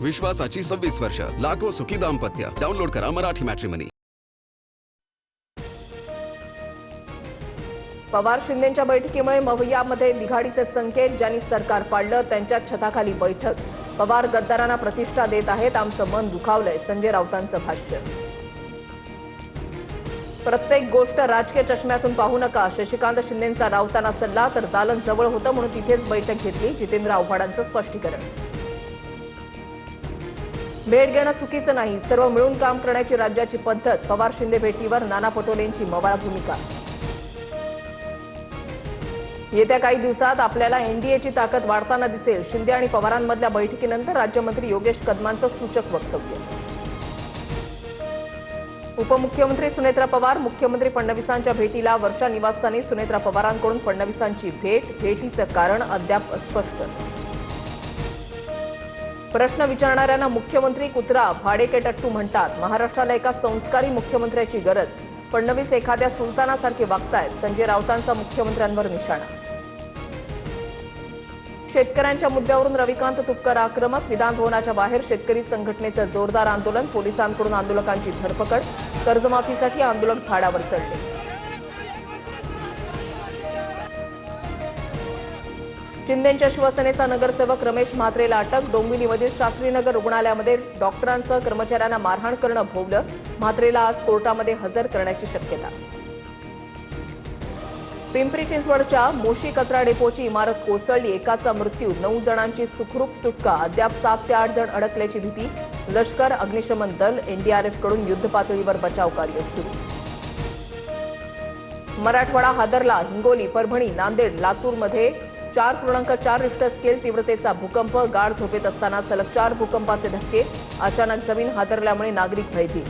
विश्वासाची 26 वर्ष, लाखो सुखी दाम्पत्य. डाउनलोड करा मराठी मॅट्रिमनी. पवार शिंदेंच्या बैठकीमुळे मवैयामध्ये बिघाडीचे संकेत. ज्यांनी सरकार पाडलं त्यांच्या छताखाली बैठक. पवार गद्दारांना प्रतिष्ठा देत आहेत, आमचं मन दुखावलंय. संजय राऊतांचं भाष्य. प्रत्येक गोष्ट राजकीय चष्म्यातून पाहू नका. शशिकांत शिंदेंचा राऊतांना सल्ला. तर दालन जवळ होतं म्हणून तिथेच बैठक घेतली. जितेंद्र आव्हाडांचं स्पष्टीकरण. भेट घेणं चुकीचं नाही, सर्व मिळून काम करण्याची राज्याची पद्धत. पवार शिंदे भेटीवर नाना पटोलेंची मवाळ भूमिका. येत्या काही दिवसात आपल्याला एनडीएची ताकद वाढताना दिसेल. शिंदे आणि पवारांमधल्या बैठकीनंतर राज्यमंत्री योगेश कदमांचं सूचक वक्तव्य. उपमुख्यमंत्री सुनेत्रा पवार मुख्यमंत्री फडणवीसांच्या भेटीला. वर्षा निवासस्थानी सुनेत्रा पवारांकडून फडणवीसांची भेट. भेटीचं कारण अद्याप अस्पष्ट. प्रश्न विचारणाऱ्यांना मुख्यमंत्री कुत्रा, भाडेके टट्टू म्हणतात. महाराष्ट्राला एका संस्कारी मुख्यमंत्र्याची गरज. फडणवीस एखाद्या सुलतानासारखे वागतायत. संजय राऊतांचा मुख्यमंत्र्यांवर निशाणा. शेतकऱ्यांच्या मुद्द्यावरून रविकांत तुपकर आक्रमक. विधान भवनाच्या बाहेर शेतकरी संघटनेचं जोरदार आंदोलन. पोलिसांकडून आंदोलकांची धरपकड. कर्जमाफीसाठी आंदोलक झाडावर चढले. शिंदेंच्या शिवसेनेचा नगरसेवक रमेश म्हात्रेला अटक. डोंबिवलीमधील शास्त्रीनगर रुग्णालयामध्ये डॉक्टरांसह कर्मचाऱ्यांना मारहाण करणं भोवलं. म्हात्रेला आज कोर्टामध्ये हजर करण्याची शक्यता. पिंपरी चिंचवडच्या मोशी कचरा डेपोची इमारत कोसळली. एकाचा मृत्यू, 9 जणांची सुखरूप सुटका. अद्याप 7 ते 8 जण अडकल्याची भीती. लष्कर, अग्निशमन दल, एनडीआरएफकडून युद्धपातळीवर बचाव कार्य सुरू. मराठवाडा हादरला. हिंगोली, परभणी, नांदेड, लातूरमध्ये 4.4 रिश्टर स्केल तीव्रतेचा भूकंप. गाढ झोपेत असताना सलग 4 भूकंपाचे धक्के. अचानक जमीन हादरल्यामुळे नागरिक भयभीत.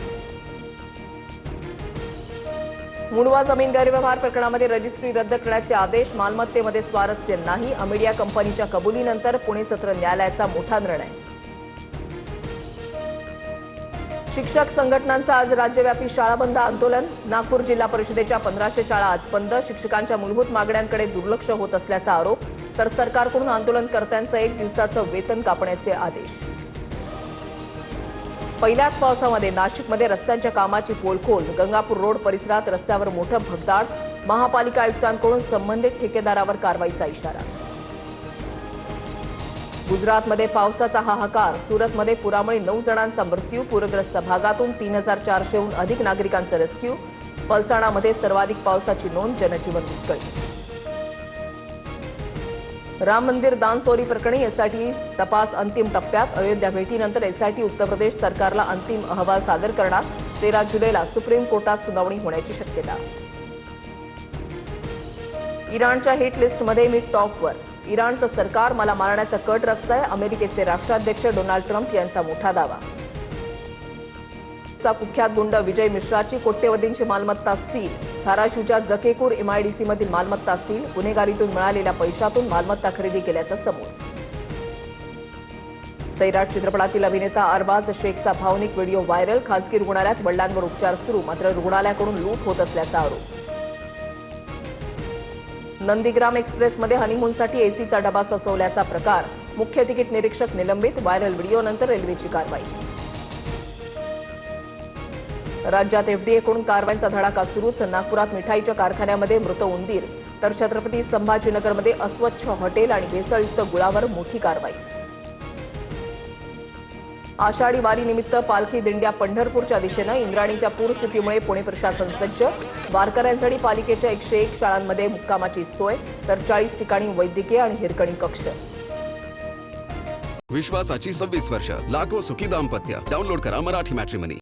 मुंडवा जमीन गैरव्यवहार प्रकरणामध्ये रजिस्ट्री रद्द करण्याचे आदेश. मालमत्तेमध्ये स्वारस्य नाही. अमेडिया कंपनीच्या कबुलीनंतर पुणे सत्र न्यायालयाचा मोठा निर्णय. शिक्षक संघटनांचं आज राज्यव्यापी शाळा बंद आंदोलन. नागपूर जिल्हा परिषदेच्या 1500 शाळा आज बंद. शिक्षकांच्या मूलभूत मागण्यांकडे दुर्लक्ष होत असल्याचा आरोप. तर सरकारकडून आंदोलनकर्त्यांचं 1 दिवसाचं वेतन कापण्याचे आदेश. पहिल्याच पावसामध्ये नाशिकमध्ये रस्त्यांच्या कामाची पोलखोल. गंगापूर रोड परिसरात रस्त्यावर मोठं भगदाड. महापालिका आयुक्तांकडून संबंधित ठेकेदारावर कारवाईचा इशारा. गुजरातमध्ये पावसाचा हाहाकार. सुरतमध्ये पुरामुळे 9 जणांचा मृत्यू. पूरग्रस्त भागातून 3400हून अधिक नागरिकांचं रेस्क्यू. पलसाणामध्ये सर्वाधिक पावसाची नोंद. जनजीवन विस्कळीत. राम मंदिर दानचोरी प्रकरणी एसआयटी तपास अंतिम टप्प्यात. अयोध्या भेटीनंतर एसआयटी उत्तर प्रदेश सरकारला अंतिम अहवाल सादर करणार. 13 जुलैला सुप्रीम कोर्टात सुनावणी होण्याची शक्यता. इराणच्या हिट लिस्टमध्ये मी टॉपवर. इराणचं सरकार मला मारण्याचा कट रचतंय. अमेरिकेचे राष्ट्राध्यक्ष डोनाल्ड ट्रम्प यांचा मोठा दावा. कुख्यात गुंड विजय मिश्राची कोट्यवधींची मालमत्ता सील. धाराशिवच्या जकेकूर एमआयडीसीमधील मालमत्ता सील. गुन्हेगारीतून मिळालेल्या पैशातून मालमत्ता खरेदी केल्याचं समोर. सैराट चित्रपटातील अभिनेता अरबाज शेखचा भावनिक व्हिडिओ व्हायरल. खासगी रुग्णालयात वडिलांवर उपचार सुरू. मात्र रुग्णालयाकडून लूट होत असल्याचा आरोप. नंदीग्राम एक्सप्रेसमध्ये हनीमूनसाठी एसीचा डबा सजवल्याचा प्रकार. मुख्य तिकीट निरीक्षक निलंबित. व्हायरल व्हिडिओनंतर रेल्वेची कारवाई. राज्यात एफडीएकडून कारवाईचा धडाका सुरूच. नागपुरात मिठाईच्या कारखान्यामध्ये मृत उंदीर. तर छत्रपती संभाजीनगरमध्ये अस्वच्छ हॉटेल आणि भेसळयुक्त गुळावर मोठी कारवाई. आषाढी वारीनिमित्त पालखी दिंड्या पंढरपूरच्या दिशेनं. इंद्राणीच्या पूरस्थितीमुळे पुणे प्रशासन सज्ज. वारकऱ्यांसाठी पालिकेच्या 101 शाळांमध्ये मुक्कामाची सोय. तर 40 ठिकाणी वैद्यकीय आणि हिरकणी कक्ष. विश्वासाची 26 वर्ष, लाखो सुखी दाम्पत्य. डाउनलोड करा मराठी मॅट्रिमनी.